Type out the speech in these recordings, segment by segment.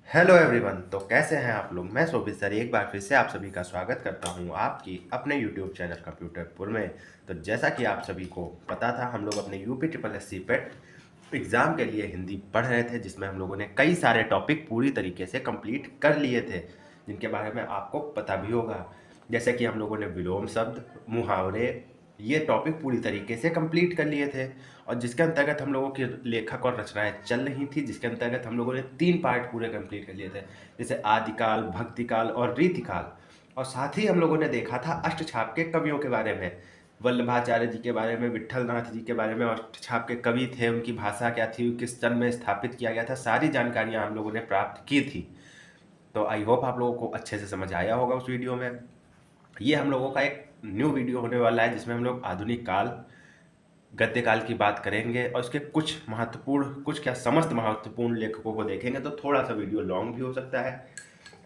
Hello everyone. तो कैसे हैं आप लोग। मैं शोभित सर एक बार फिर से आप सभी का स्वागत करता हूं आपकी अपने यूट्यूब चैनल कंप्यूटरपुर में। तो जैसा कि आप सभी को पता था, हम लोग अपने यूपी ट्रिपल एस सी पेट एग्ज़ाम के लिए हिंदी पढ़ रहे थे, जिसमें हम लोगों ने कई सारे टॉपिक पूरी तरीके से कंप्लीट कर लिए थे, जिनके बारे में आपको पता भी होगा। जैसे कि हम लोगों ने विलोम शब्द, मुहावरे, ये टॉपिक पूरी तरीके से कंप्लीट कर लिए थे। और जिसके अंतर्गत हम लोगों की लेखक और रचनाएं चल रही थी, जिसके अंतर्गत हम लोगों ने 3 पार्ट पूरे कंप्लीट कर लिए थे, जैसे आदिकाल, भक्तिकाल और रीतिकाल। और साथ ही हम लोगों ने देखा था अष्टछाप के कवियों के बारे में, वल्लभाचार्य जी के बारे में, विट्ठलनाथ जी के बारे में। अष्टछाप के कवि थे, उनकी भाषा क्या थी, किस सन में स्थापित किया गया था, सारी जानकारियाँ हम लोगों ने प्राप्त की थी। तो आई होप आप लोगों को अच्छे से समझ आया होगा उस वीडियो में। ये हम लोगों का एक न्यू वीडियो होने वाला है, जिसमें हम लोग आधुनिक काल, गद्य काल की बात करेंगे और उसके कुछ महत्वपूर्ण, कुछ क्या समस्त महत्वपूर्ण लेखकों को देखेंगे। तो थोड़ा सा वीडियो लॉन्ग भी हो सकता है।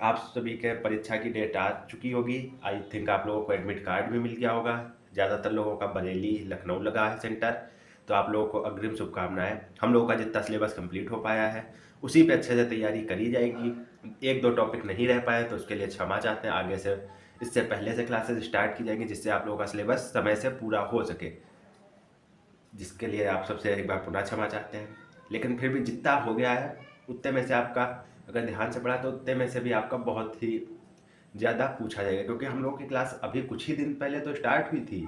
आप सभी के परीक्षा की डेट आ चुकी होगी। आई थिंक आप लोगों को एडमिट कार्ड भी मिल गया होगा। ज़्यादातर लोगों का बरेली, लखनऊ लगा है सेंटर। तो आप लोगों को अग्रिम शुभकामनाएं। हम लोगों का जितना सिलेबस कंप्लीट हो पाया है, उसी पे अच्छे से तैयारी करी जाएगी। एक दो टॉपिक नहीं रह पाए तो उसके लिए क्षमा चाहते हैं। आगे से इससे पहले से क्लासेस स्टार्ट की जाएंगी, जिससे आप लोगों का सिलेबस समय से पूरा हो सके, जिसके लिए आप सबसे एक बार पुनः क्षमा चाहते हैं। लेकिन फिर भी जितना हो गया है, उतने में से आपका, अगर ध्यान से पढ़ा तो उतने में से भी आपका बहुत ही ज़्यादा पूछा जाएगा, क्योंकि हम लोग की क्लास अभी कुछ ही दिन पहले तो स्टार्ट हुई थी।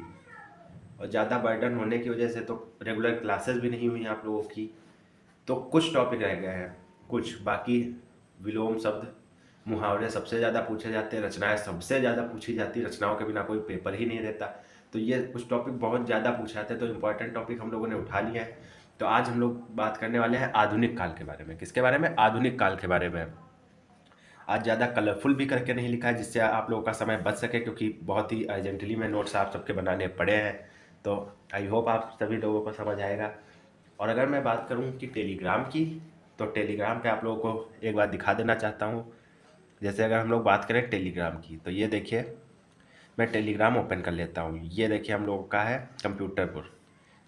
और ज़्यादा बर्डन होने की वजह से तो रेगुलर क्लासेस भी नहीं हुई आप लोगों की। तो कुछ टॉपिक रह गए हैं, कुछ बाकी। विलोम शब्द, मुहावरे सबसे ज़्यादा पूछे जाते हैं, रचनाएं सबसे ज़्यादा पूछी जाती है, रचनाओं के बिना कोई पेपर ही नहीं रहता। तो ये कुछ टॉपिक बहुत ज़्यादा पूछे जाते हैं, तो इम्पोर्टेंट टॉपिक हम लोगों ने उठा लिया है। तो आज हम लोग बात करने वाले हैं आधुनिक काल के बारे में। किसके बारे में? आधुनिक काल के बारे में। आज ज़्यादा कलरफुल भी करके नहीं लिखा है, जिससे आप लोगों का समय बच सके, क्योंकि बहुत ही अर्जेंटली में नोट्स आप सबके बनाने पड़े हैं। तो आई होप आप सभी लोगों को समझ आएगा। और अगर मैं बात करूं कि टेलीग्राम की, तो टेलीग्राम पे आप लोगों को एक बार दिखा देना चाहता हूं। जैसे अगर हम लोग बात करें टेलीग्राम की, तो ये देखिए, मैं टेलीग्राम ओपन कर लेता हूँ। ये देखिए हम लोगों का है कंप्यूटर पर,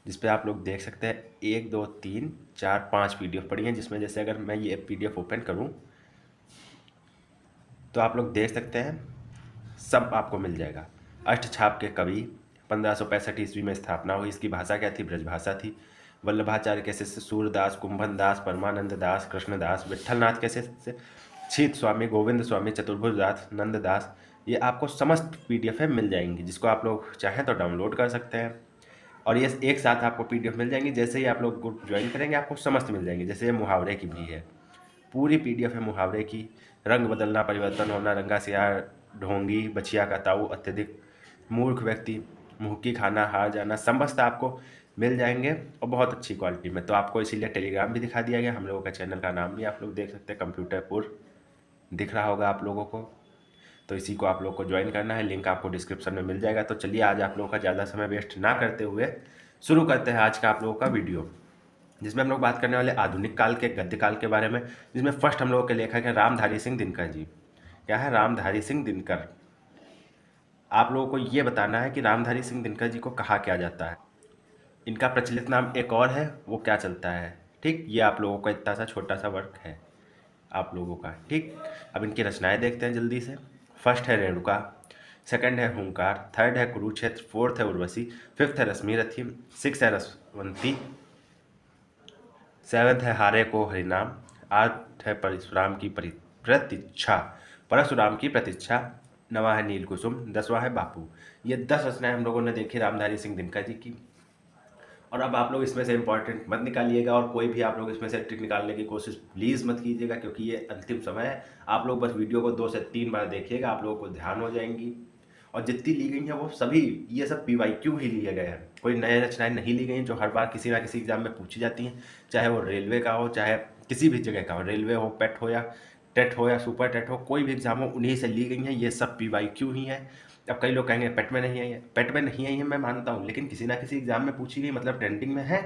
जिस पे आप लोग देख सकते हैं 1 2 3 4 5 पीडीएफ पड़ी हैं, जिसमें जैसे अगर मैं ये पीडीएफ ओपन करूँ, तो आप लोग देख सकते हैं सब आपको मिल जाएगा। अष्टछाप के कवि, 1565 ईस्वी में स्थापना हुई। इसकी भाषा क्या थी? ब्रजभाषा थी। वल्लभाचार्य के शिष्य सूरदास, कुंभन दास, परमानंद दास, कृष्णदास, विट्ठलनाथ के शिष्य छीत स्वामी, गोविंद स्वामी, चतुर्भुज दास, नंद दास। ये आपको समस्त पीडीएफ में मिल जाएंगी, जिसको आप लोग चाहें तो डाउनलोड कर सकते हैं। और ये एक साथ आपको पीडीएफ मिल जाएंगी। जैसे ही आप लोग ग्रुप ज्वाइन करेंगे, आपको समस्त मिल जाएंगी। जैसे ये मुहावरे की भी है, पूरी पीडीएफ है मुहावरे की। रंग बदलना, परिवर्तन होना, रंगा सियार, ढोंगी, बछिया का ताऊ, अत्यधिक मूर्ख व्यक्ति, मुहक्की खाना, हार जाना, समस्त आपको मिल जाएंगे और बहुत अच्छी क्वालिटी में। तो आपको इसीलिए टेलीग्राम भी दिखा दिया गया। हम लोगों का चैनल का नाम भी आप लोग देख सकते हैं, कंप्यूटरपुर दिख रहा होगा आप लोगों को। तो इसी को आप लोग को ज्वाइन करना है, लिंक आपको डिस्क्रिप्शन में मिल जाएगा। तो चलिए, आज आप लोगों का ज़्यादा समय वेस्ट ना करते हुए शुरू करते हैं आज का आप लोगों का वीडियो, जिसमें हम लोग बात करने वाले आधुनिक काल के गद्य काल के बारे में। जिसमें फर्स्ट हम लोगों के लेखक है रामधारी सिंह दिनकर जी। क्या है? रामधारी सिंह दिनकर। आप लोगों को ये बताना है कि रामधारी सिंह दिनकर जी को कहा क्या जाता है। इनका प्रचलित नाम एक और है, वो क्या चलता है। ठीक, ये आप लोगों का इतना सा छोटा सा वर्क है आप लोगों का। ठीक, अब इनकी रचनाएं देखते हैं जल्दी से। फर्स्ट है रेणुका, सेकंड है हुंकार, थर्ड है कुरुक्षेत्र, फोर्थ है उर्वशी, फिफ्थ है रश्मि रथी, सिक्स है रसवंती, सेवन्थ है हारे को हरिनाम, आठ है परशुराम की प्रतीक्षा, परशुराम की प्रतीक्षा, नवा है नील कुसुम, 10वां है बापू। ये 10 रचनाएं हम लोगों ने देखी रामधारी सिंह दिनकर जी की। और अब आप लोग इसमें से इंपॉर्टेंट मत निकालिएगा, और कोई भी आप लोग इसमें से ट्रिक निकालने की कोशिश प्लीज़ मत कीजिएगा, क्योंकि ये अंतिम समय है। आप लोग बस वीडियो को 2 से 3 बार देखिएगा, आप लोगों को ध्यान हो जाएंगी। और जितनी ली गई हैं वो सभी, ये सब पीवाईक्यू ही लिए गए हैं। कोई नए रचनाएं नहीं ली गई जो हर बार किसी ना किसी एग्जाम में पूछी जाती हैं, चाहे वो रेलवे का हो, चाहे किसी भी जगह का हो, रेलवे हो, पेट हो, या टेट हो, या सुपर टेट हो, कोई भी एग्जाम हो, उन्हीं से ली गई हैं। ये सब पीवाईक्यू ही हैं। अब कई लोग कहेंगे पेट में नहीं आई है। पेट में नहीं आई है मैं मानता हूँ, लेकिन किसी ना किसी एग्जाम में पूछी गई, मतलब ट्रेंडिंग में है।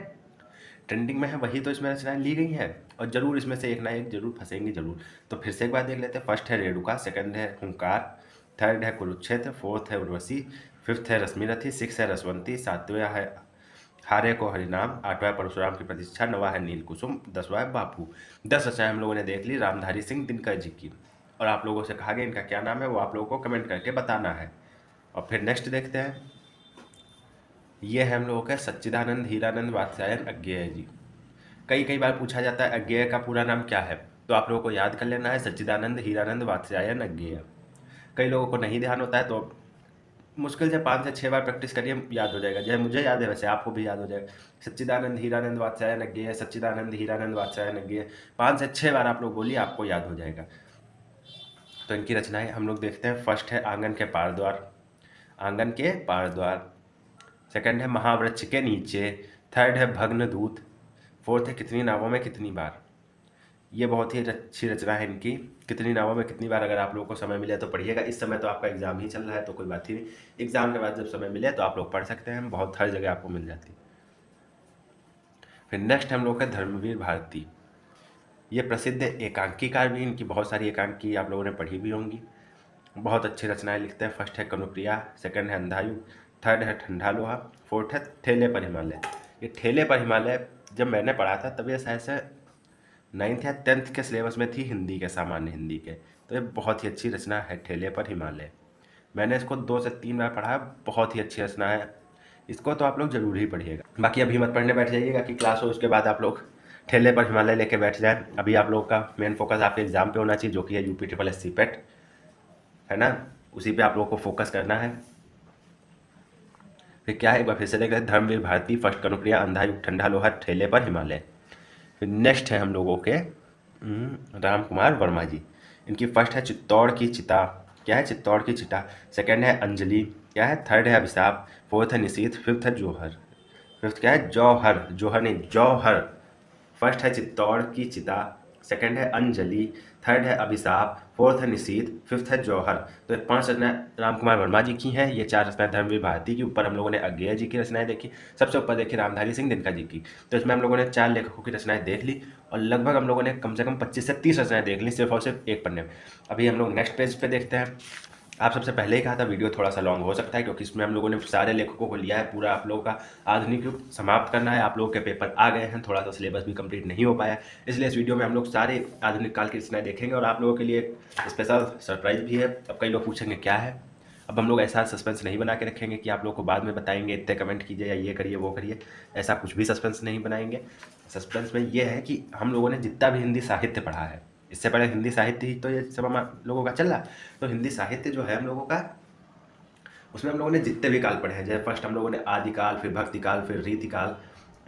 ट्रेंडिंग में है, वही तो इसमें रचनाएं ली गई हैं। और जरूर इसमें से एक ना एक जरूर फंसेंगी जरूर। तो फिर से एक बार देख लेते हैं। फर्स्ट है रेणुका, सेकंड है हुंकार, थर्ड है कुरुक्षेत्र, फोर्थ है उर्वशी, फिफ्थ है रश्मिरथी, सिक्स है रसवंती, सातवें है हारे को हरिनाम, 8वां परशुराम की प्रतिष्ठा, 9वां है नील कुसुम, 10वां है बापू। 10 रचनाएं हम लोगों ने देख ली रामधारी सिंह दिनकर जी की, और आप लोगों से कहा गया इनका क्या नाम है वो आप लोगों को कमेंट करके बताना है। और फिर नेक्स्ट देखते हैं, ये है हम लोगों का सच्चिदानंद हीरानंद वात्स्यायन अज्ञेय जी। कई कई बार पूछा जाता है अज्ञेय का पूरा नाम क्या है, तो आप लोगों को याद कर लेना है सच्चिदानंद हीरानंद वात्स्यायन अज्ञेय। कई लोगों को नहीं ध्यान होता है, तो मुश्किल से 5 से 6 बार प्रैक्टिस करिए, याद हो जाएगा। जैसे मुझे याद है वैसे आपको भी याद हो जाएगा। सच्चिदानंद हीरानंद वात्स्यायन अज्ञेय, सच्चिदानंद हीरानंद वात्स्यायन अज्ञेय, 5 से 6 बार आप लोग बोलिए, आपको याद हो जाएगा। तो इनकी रचनाएं हम लोग देखते हैं। फर्स्ट है आंगन के पार द्वार, आंगन के पार द्वार। सेकंड है महावृक्ष के नीचे। थर्ड है भग्न दूत। फोर्थ है कितनी नावों में कितनी बार। ये बहुत ही अच्छी रचना है इनकी, कितनी नावों में कितनी बार। अगर आप लोगों को समय मिले तो पढ़िएगा। इस समय तो आपका एग्जाम ही चल रहा है तो कोई बात ही नहीं, एग्जाम के बाद जब समय मिले तो आप लोग पढ़ सकते हैं, बहुत हर जगह आपको मिल जाती है। फिर नेक्स्ट हम लोग का धर्मवीर भारती। ये प्रसिद्ध एकांकीकार भी, इनकी बहुत सारी एकांकी आप लोगों ने पढ़ी भी होंगी। बहुत अच्छी रचनाएं लिखते हैं। फर्स्ट है कनुप्रिया, सेकंड है अंधायुग, थर्ड है ठंडा लोहा, फोर्थ है ठेले पर हिमालय। ये ठेले पर हिमालय जब मैंने पढ़ा था तब ये शायद से 9th या 10th के सिलेबस में थी, हिंदी के, सामान्य हिंदी के। तो ये बहुत ही अच्छी रचना है ठेले पर हिमालय। मैंने इसको 2 से 3 बार पढ़ा है, बहुत ही अच्छी रचना है। इसको तो आप लोग जरूर ही पढ़िएगा। बाकी अभी मत पढ़ने बैठ जाइएगा कि क्लास हो उसके बाद आप लोग ठेले पर हिमालय लेके बैठ जाएं। अभी आप लोगों का मेन फोकस आपके एग्जाम पे होना चाहिए, जो कि है UP SSC पेट, है ना। उसी पे आप लोगों को फोकस करना है। फिर क्या है, एक बार फिर से देख रहे हैं, धर्मवीर भारती, फर्स्ट कनुप्रिया, अंधायुग, ठंडा लोहा, ठेले पर हिमालय। फिर नेक्स्ट है हम लोगों के राम कुमार वर्मा जी। इनकी फर्स्ट है चित्तौड़ की चिता। क्या है, चित्तौड़ की चिता। सेकंड है अंजलि। क्या है, थर्ड है अभिशाप। फोर्थ है निशीथ। फिफ्थ है जौहर। फिफ्थ क्या है, जौहर, जौहर नहीं जौहर। फर्स्ट है चित्तौड़ की चिता, सेकंड है अंजलि, थर्ड है अभिशाप, फोर्थ है निशीथ, फिफ्थ है जौहर। तो ये 5 रचनाएं राम कुमार वर्मा जी की हैं। ये 4 रचनाएं धर्मवीर भारती की। ऊपर हम लोगों ने अज्ञेय जी की रचनाएं देखी, सबसे ऊपर देखी रामधारी सिंह दिनकर जी की। तो इसमें हम लोगों ने 4 लेखकों की रचनाएं देख ली, और लगभग हम लोगों ने कम से कम 25 से 30 रचनाएं देख ली, सिर्फ और सिर्फ एक पन्ने में। अभी हम लोग नेक्स्ट पेज पे देखते हैं। आप सबसे पहले ही कहा था वीडियो थोड़ा सा लॉन्ग हो सकता है, क्योंकि इसमें हम लोगों ने सारे लेखकों को लिया है। पूरा आप लोगों का आधुनिक युग समाप्त करना है। आप लोगों के पेपर आ गए हैं, थोड़ा सा सिलेबस भी कंप्लीट नहीं हो पाया, इसलिए इस वीडियो में हम लोग सारे आधुनिक काल की रचनाएं देखेंगे। और आप लोगों के लिए स्पेशल सरप्राइज भी है। अब कई लोग पूछेंगे क्या है, अब हम लोग ऐसा सस्पेंस नहीं बना के रखेंगे कि आप लोग को बाद में बताएंगे इतने कमेंट कीजिए या ये करिए वो करिए, ऐसा कुछ भी सस्पेंस नहीं बनाएंगे। सस्पेंस में ये है कि हम लोगों ने जितना भी हिंदी साहित्य पढ़ा है, इससे पहले हिंदी साहित्य ही तो ये सब हम लोगों का चल रहा, तो हिंदी साहित्य जो है हम लोगों का, उसमें हम लोगों ने जितने भी काल पढ़े हैं, जैसे फर्स्ट हम लोगों ने आदिकाल, फिर भक्तिकाल, फिर रीतिकाल,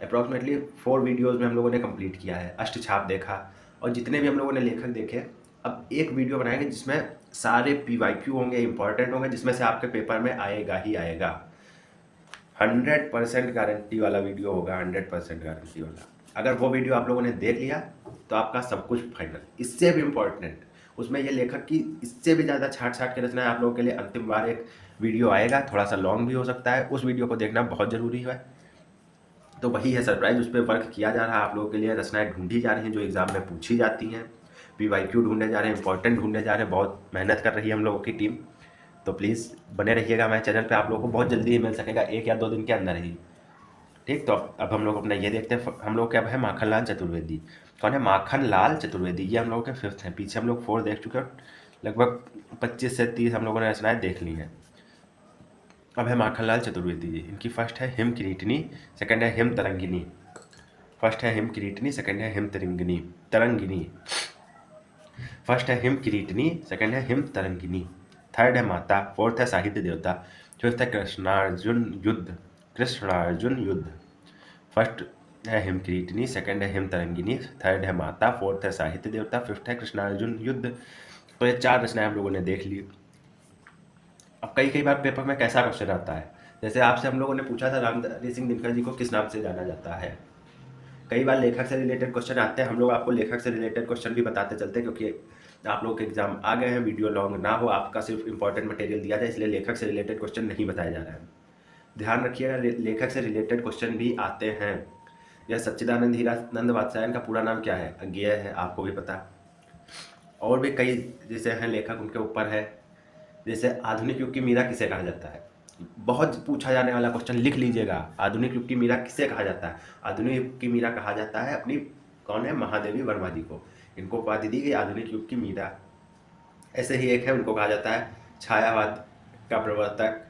अप्रॉक्सीमेटली 4 वीडियोज़ में हम लोगों ने कंप्लीट किया है। अष्टछाप देखा, और जितने भी हम लोगों ने लेखक देखे, अब एक वीडियो बनाएंगे जिसमें सारे PYQ होंगे, इंपॉर्टेंट होंगे, जिसमें से आपके पेपर में आएगा ही आएगा। 100% गारंटी वाला वीडियो होगा, 100% गारंटी वाला। अगर वो वीडियो आप लोगों ने देख लिया तो आपका सब कुछ फाइनल। इससे भी इम्पोर्टेंट, उसमें ये लेखक की इससे भी ज़्यादा छाट छाट के रचना है आप लोगों के लिए। अंतिम बार एक वीडियो आएगा, थोड़ा सा लॉन्ग भी हो सकता है, उस वीडियो को देखना बहुत ज़रूरी है। तो वही है सरप्राइज, उस पर वर्क किया जा रहा है आप लोगों के लिए। रचनाएं ढूंढी जा रही हैं जो एग्ज़ाम में पूछी जाती हैं, PYQ ढूंढे जा रहे हैं, इंपॉर्टेंट ढूंढे जा रहे हैं। बहुत मेहनत कर रही है हम लोगों की टीम। तो प्लीज़ बने रहिएगा हमारे चैनल पे, आप लोगों को बहुत जल्दी ही मिल सकेगा, 1 या 2 दिन के अंदर ही। ठीक, तो अब हम लोग अपना ये देखते हैं। हम लोग क्या है, माखनलाल चतुर्वेदी। कौन है, माखनलाल चतुर्वेदी। ये हम लोगों के 5th हैं। पीछे हम लोग 4 देख चुके हैं, लगभग 25 से 30 हम लोगों ने रचनाएं देख ली हैं। अब है माखनलाल चतुर्वेदी जी। इनकी फर्स्ट है हिम किरीटनी, सेकंड है हिम तरंगिनी। फर्स्ट है हिम किरीटनी, सेकंड है हिम तरंगिनी तरंगिनी। फर्स्ट है हिम किरीटनी, सेकंड है हिम तरंगिनी, थर्ड है माता, फोर्थ है साहित्य देवता, फिफ्थ है कृष्णार्जुन युद्ध, कृष्णार्जुन युद्ध। फर्स्ट है हिम किरीटनी, सेकंड है हिम तरंगिनी, थर्ड है माता, फोर्थ है साहित्य देवता, फिफ्थ है कृष्णार्जुन युद्ध। तो ये 4 रचनाएं हम लोगों ने देख ली। अब कई बार पेपर में कैसा क्वेश्चन आता है, जैसे आपसे हम लोगों ने पूछा था रामधारी सिंह दिनकर जी को किस नाम से जाना जाता है। कई बार लेखक से रिलेटेड क्वेश्चन आते हैं, हम लोग आपको लेखक से रिलेटेड क्वेश्चन भी बताते चलते हैं, क्योंकि आप लोग के एग्जाम आ गए हैं, वीडियो लॉन्ग ना हो, आपका सिर्फ इंपॉर्टेंट मटेरियल दिया जाए, इसलिए लेखक से रिलेटेड क्वेश्चन नहीं बताया जा रहा है। ध्यान रखिएगा, लेखक से रिलेटेड क्वेश्चन भी आते हैं। यह सच्चिदानंद हीरानंद वात्स्यायन का पूरा नाम क्या है, अज्ञेय है, आपको भी पता। और भी कई जैसे हैं लेखक, उनके ऊपर है। जैसे आधुनिक युग की मीरा किसे कहा जाता है, बहुत पूछा जाने वाला क्वेश्चन लिख लीजिएगा। आधुनिक युग की मीरा किसे कहा जाता है? आधुनिक युग की मीरा कहा जाता है अपनी, कौन है, महादेवी वर्मा जी को। इनको उपाधि दी गई आधुनिक युग की मीरा। ऐसे ही एक है, उनको कहा जाता है छायावाद का प्रवर्तक।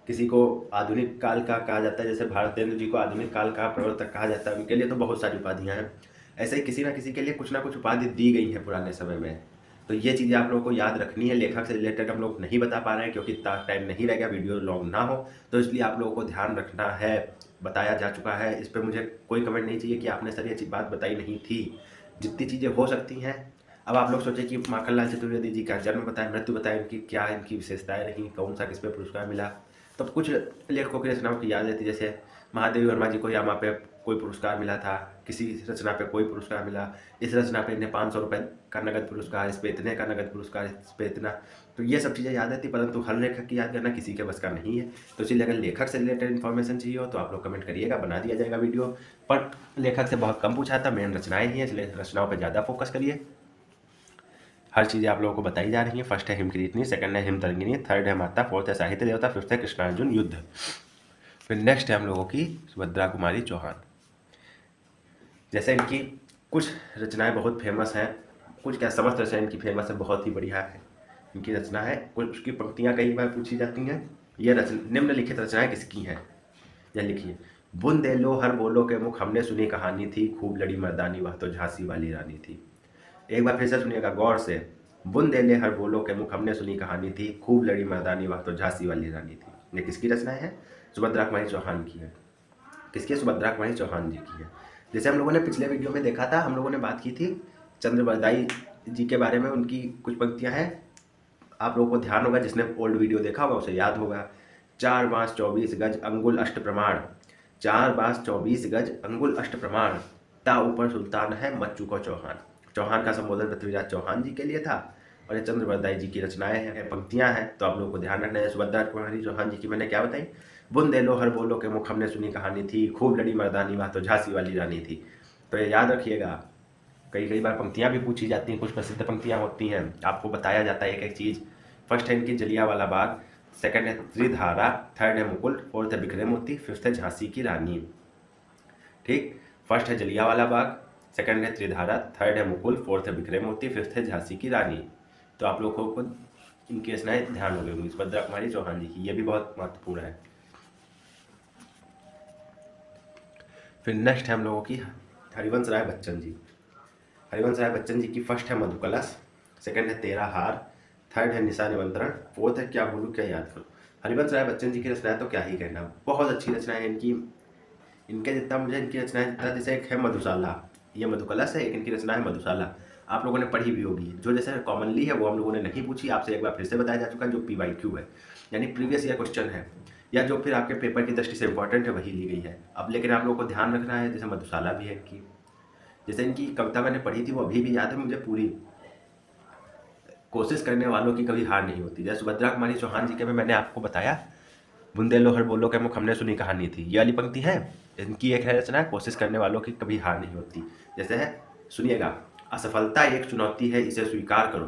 किसी को आधुनिक काल का कहा जाता है, जैसे भारतेंद्र जी को आधुनिक काल का प्रवर्तक कहा जाता है। उनके लिए तो बहुत सारी उपाधियां हैं। ऐसे ही किसी ना किसी के लिए कुछ ना कुछ उपाधि दी गई है पुराने समय में। तो ये चीज़ें आप लोगों को याद रखनी है। लेखक से रिलेटेड हम लोग नहीं बता पा रहे हैं क्योंकि इतना टाइम नहीं रह गया, वीडियो लॉन्ग ना हो, तो इसलिए आप लोगों को ध्यान रखना है। बताया जा चुका है, इस पर मुझे कोई कमेंट नहीं चाहिए कि आपने सर ये बात बताई नहीं थी। जितनी चीज़ें हो सकती हैं। अब आप लोग सोचे कि माखनलाल चतुर्वेदी जी का जन्म बताएं, मृत्यु बताएं, इनकी क्या, इनकी विशेषताएं रहीं, कौन सा किस पे पुरस्कार मिला। तो कुछ लेखकों की रचनाओं की याद रहती, जैसे महादेवी वर्मा जी को यामा पे कोई पुरस्कार मिला था, किसी रचना पे कोई पुरस्कार मिला, इस रचना पे इन्हें 500 रुपये का नगद पुरस्कार, इस पे इतने का नगद पुरस्कार, इस पे इतना। तो ये सब चीज़ें याद रहती, परंतु हर लेखक की याद करना किसी के बस का नहीं है। तो इसलिए अगर लेखक से रिलेटेड इन्फॉर्मेशन चाहिए हो तो आप लोग कमेंट करिएगा, बना दिया जाएगा वीडियो। पर लेखक से बहुत कम पूछा था, मेन रचनाएं ही हैं, इसलिए रचनाओं पर ज़्यादा फोकस करिए। हर चीज़ें आप लोगों को बताई जा रही हैं। फर्स्ट है हिमकृतनी, सेकंड है हिमतरंगिनी, थर्ड है माता, फोर्थ है साहित्य देवता, फिफ्थ है कृष्णार्जुन युद्ध। फिर नेक्स्ट है हम लोगों की सुभद्रा कुमारी चौहान। जैसे इनकी कुछ रचनाएं बहुत फेमस हैं, कुछ क्या समस्त रचनाएं इनकी फेमस है, बहुत ही बढ़िया है इनकी रचना है। कुछ उसकी पंक्तियां कई बार पूछी जाती हैं। यह निम्नलिखित रचनाएं किसकी हैं? यह लिखिए। बुंदे लो हर बोलो के मुख, हमने सुनी कहानी थी, खूब लड़ी मर्दानी वह तो झांसी वाली रानी थी। एक बार फिर से सुनिएगा गौर से। बुंदेले हर बोलो के मुख, हमने सुनी कहानी थी, खूब लड़ी मर्दानी वह तो झांसी वाली रानी थी। ये किसकी रचनाएं हैं? सुभद्रा कुमारी चौहान की है। किसकी? सुभद्रा कुमारी चौहान जी की है। जैसे हम लोगों ने पिछले वीडियो में देखा था, हम लोगों ने बात की थी चंद्रबरदाई जी के बारे में, उनकी कुछ पंक्तियां हैं। आप लोगों को ध्यान होगा, जिसने ओल्ड वीडियो देखा होगा उसे याद होगा। 4 बांस 24 गज अंगुल अष्ट प्रमाण, 4 बांस 24 गज अंगुल अष्ट प्रमाण, ता ऊपर सुल्तान है मच्चू को चौहान। चौहान का संबोधन पृथ्वीराज चौहान जी के लिए था और ये चंद्रबरदाई जी की रचनाएं हैं, पंक्तियां हैं। तो आप लोगों को ध्यान रखना है। सुभद्रा कुमारी चौहान जी की मैंने क्या बताई? बुंदे लो हर बोलो के मुख, हमने सुनी कहानी थी, खूब लड़ी मर्दानी वह तो झांसी वाली रानी थी। तो ये याद रखिएगा। कई कई बार पंक्तियां भी पूछी जाती हैं, कुछ प्रसिद्ध पंक्तियां होती हैं, आपको बताया जाता है एक एक चीज़। फर्स्ट है इनकी जलियांवाला बाग, सेकंड है त्रिधारा, थर्ड है मुकुल, फोर्थ है बिखरे मोती, फिफ्थ है झांसी की रानी। ठीक, फर्स्ट है जलियांवाला बाग, सेकंड है त्रिधारा, थर्ड है मुकुल, फोर्थ है बिखरे मोती, फिफ्थ है झांसी की रानी। तो आप लोगों को इनकी रचनाएं ध्यान हो गई होंगी सुभद्रा कुमारी चौहान जी की, ये भी बहुत महत्वपूर्ण है। फिर नेक्स्ट है हम लोगों की हरिवंश राय बच्चन जी। हरिवंश राय बच्चन जी की फर्स्ट है मधुकलश, सेकंड है तेरा हार, थर्ड है निशा निमंत्रण, फोर्थ है क्या भूलूं क्या याद करूं। हरिवंश राय बच्चन जी की रचनाएं तो क्या ही कहना, बहुत अच्छी रचनाएं इनकी। इनके जितना मुझे इनकी रचनाएं जितना, जैसे एक है मधुशाला, ये मधुकलश है, एक इनकी रचना है मधुशाला। आप लोगों ने पढ़ी भी होगी। जो जैसे कॉमनली है वो हम लोगों ने नहीं पूछी, आपसे एक बार फिर से बताया जा चुका है, जो PYQ है, यानी प्रीवियस ईयर क्वेश्चन है, या जो फिर आपके पेपर की दृष्टि से इंपॉर्टेंट है वही ली गई है। अब लेकिन आप लोगों को ध्यान रखना है, जैसे मधुशाला भी है इनकी। जैसे इनकी कविता मैंने पढ़ी थी वो अभी भी याद है मुझे पूरी। कोशिश करने वालों की कभी हार नहीं होती। जैसे सुभद्रा कुमारी चौहान जी के में मैंने आपको बताया, बुंदे लो हर बोलो के मुख, हमने सुनी कहानी थी, ये वाली पंक्ति है। इनकी एक है रचना, कोशिश करने वालों की कभी हार नहीं होती। जैसे है, सुनिएगा। असफलता एक चुनौती है, इसे स्वीकार करो,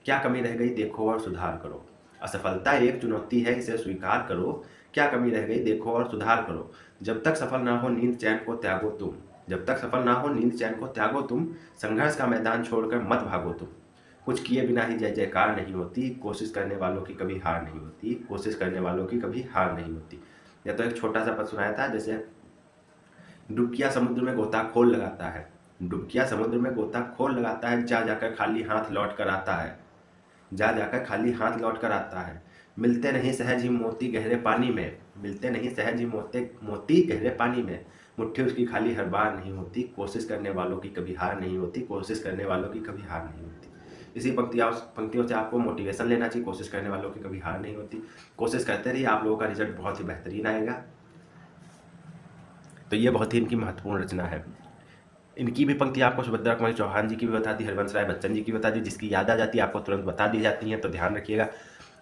क्या कमी रह गई देखो और सुधार करो। असफलता एक चुनौती है, इसे स्वीकार करो, क्या कमी रह गई देखो और सुधार करो। जब तक सफल ना हो नींद चैन को त्यागो तुम, जब तक सफल ना हो नींद चैन को त्यागो तुम, संघर्ष का मैदान छोड़कर मत भागो तुम। कुछ किए बिना ही जय जयकार नहीं होती, कोशिश करने वालों की कभी हार नहीं होती, कोशिश करने वालों की कभी हार नहीं होती। या तो एक छोटा सा पद सुनाया था, जैसे डुबकिया समुद्र में गोताखोर लगाता है, डुबकिया समुद्र में गोताखोर लगाता है, जा जाकर खाली हाथ लौट कर आता है, जा जाकर खाली हाथ लौट कर आता है। मिलते नहीं सहज ही मोती गहरे पानी में, मिलते नहीं सहज ही मोती गहरे पानी में, मुट्ठी उसकी खाली हर बार नहीं होती, कोशिश करने वालों की कभी हार नहीं होती, कोशिश करने वालों की कभी हार नहीं होती। इसी पंक्तियों से आपको मोटिवेशन लेना चाहिए। कोशिश करने वालों की कभी हार नहीं होती, कोशिश करते रहिए, आप लोगों का रिजल्ट बहुत ही बेहतरीन आएगा। तो ये बहुत ही इनकी महत्वपूर्ण रचना है। इनकी भी पंक्ति आपको सुभद्रा कुमारी चौहान जी की भी बता दी, हरिवंश राय बच्चन जी की बता दी, जिसकी याद आ जाती है आपको तुरंत बता दी जाती है, तो ध्यान रखिएगा।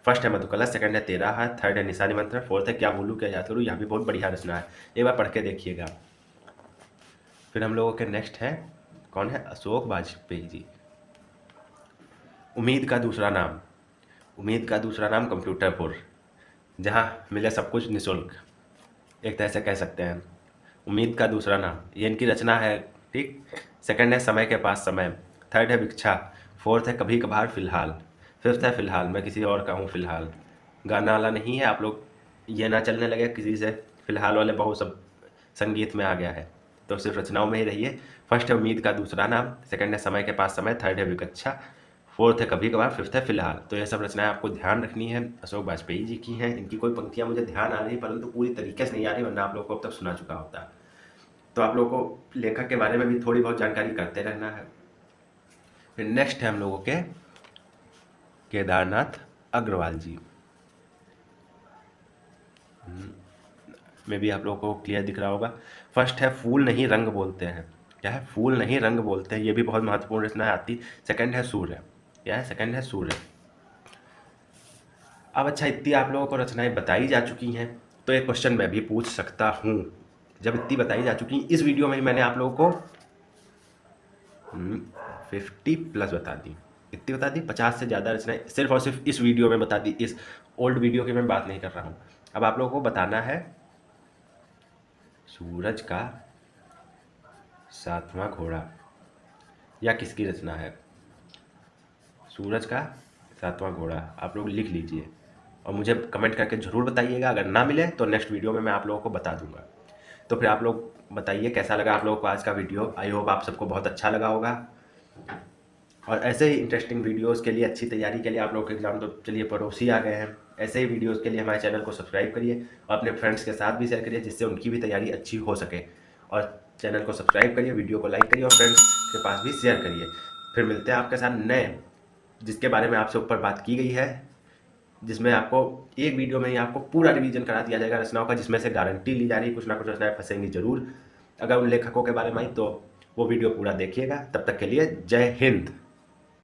फर्स्ट है मधुकलश, सेकंड है तेरा हाथ, थर्ड है निशा निमंत्रण, फोर्थ है क्या भूलूं क्या याद करूं। यहाँ भी बहुत बढ़िया रचना है, एक बार पढ़ के देखिएगा। फिर हम लोगों के नेक्स्ट है, कौन है? अशोक वाजपेयी जी। उम्मीद का दूसरा नाम, उम्मीद का दूसरा नाम कंप्यूटरपुर, जहाँ मिले सब कुछ निःशुल्क, एक तरह से कह सकते हैं। उम्मीद का दूसरा नाम, ये इनकी रचना है। ठीक। सेकंड है समय के पास समय। थर्ड है भिक्षा। फोर्थ है कभी कभार फिलहाल। फिफ्थ है फिलहाल मैं किसी और का हूँ फिलहाल। गाना वाला नहीं है, आप लोग ये ना चलने लगे किसी से फिलहाल वाले बहुत सब संगीत में आ गया है, तो सिर्फ रचनाओं में ही रहिए। फर्स्ट है उम्मीद का दूसरा नाम, सेकंड है समय के पास समय, थर्ड है भिक्षा, फोर्थ है कभी कभार, फिफ्थ है फिलहाल। तो ये सब रचनाएं आपको ध्यान रखनी है, अशोक वाजपेयी जी की हैं। इनकी कोई पंक्तियां मुझे ध्यान आ रही परंतु पूरी तरीके से नहीं आ रही, वरना आप लोगों को अब तक सुना चुका होता। तो आप लोगों को लेखक के बारे में भी थोड़ी बहुत जानकारी करते रहना है। फिर नेक्स्ट है हम लोगों के केदारनाथ अग्रवाल जी। में भी आप लोगों को क्लियर दिख रहा होगा। फर्स्ट है फूल नहीं रंग बोलते हैं। क्या है? फूल नहीं रंग बोलते हैं, ये भी बहुत महत्वपूर्ण रचना है आती। सेकंड है सूर्य। क्या है? सेकंड है सूर्य। अब अच्छा, इतनी आप लोगों को रचनाएं बताई जा चुकी हैं, तो एक क्वेश्चन मैं भी पूछ सकता हूँ। जब इतनी बताई जा चुकी, इस वीडियो में ही मैंने आप लोगों को 50+ बता दी, इतनी बता दी, 50 से ज़्यादा रचनाएं सिर्फ और सिर्फ इस वीडियो में बता दी। इस ओल्ड वीडियो की मैं बात नहीं कर रहा हूँ। अब आप लोगों को बताना है सूरज का 7वां घोड़ा या किसकी रचना है। सूरज का 7वां घोड़ा आप लोग लिख लीजिए और मुझे कमेंट करके ज़रूर बताइएगा। अगर ना मिले तो नेक्स्ट वीडियो में मैं आप लोगों को बता दूंगा। तो फिर आप लोग बताइए कैसा लगा आप लोगों को आज का वीडियो। आई होप आप सबको बहुत अच्छा लगा होगा। और ऐसे ही इंटरेस्टिंग वीडियोस के लिए, अच्छी तैयारी के लिए, आप लोग के एग्ज़ाम तो चलिए पड़ोसी आ गए हैं, ऐसे ही वीडियोस के लिए हमारे चैनल को सब्सक्राइब करिए और अपने फ्रेंड्स के साथ भी शेयर करिए, जिससे उनकी भी तैयारी अच्छी हो सके। और चैनल को सब्सक्राइब करिए, वीडियो को लाइक करिए और फ्रेंड्स के पास भी शेयर करिए। फिर मिलते हैं आपके साथ नए, जिसके बारे में आपसे ऊपर बात की गई है, जिसमें आपको एक वीडियो में ही आपको पूरा रिवीजन करा दिया जाएगा रचनाओं का, जिसमें से गारंटी ली जा रही है कुछ ना कुछ रचनाएं फंसेंगी जरूर। अगर उन लेखकों के बारे में आई तो वो वीडियो पूरा देखिएगा। तब तक के लिए जय हिंद।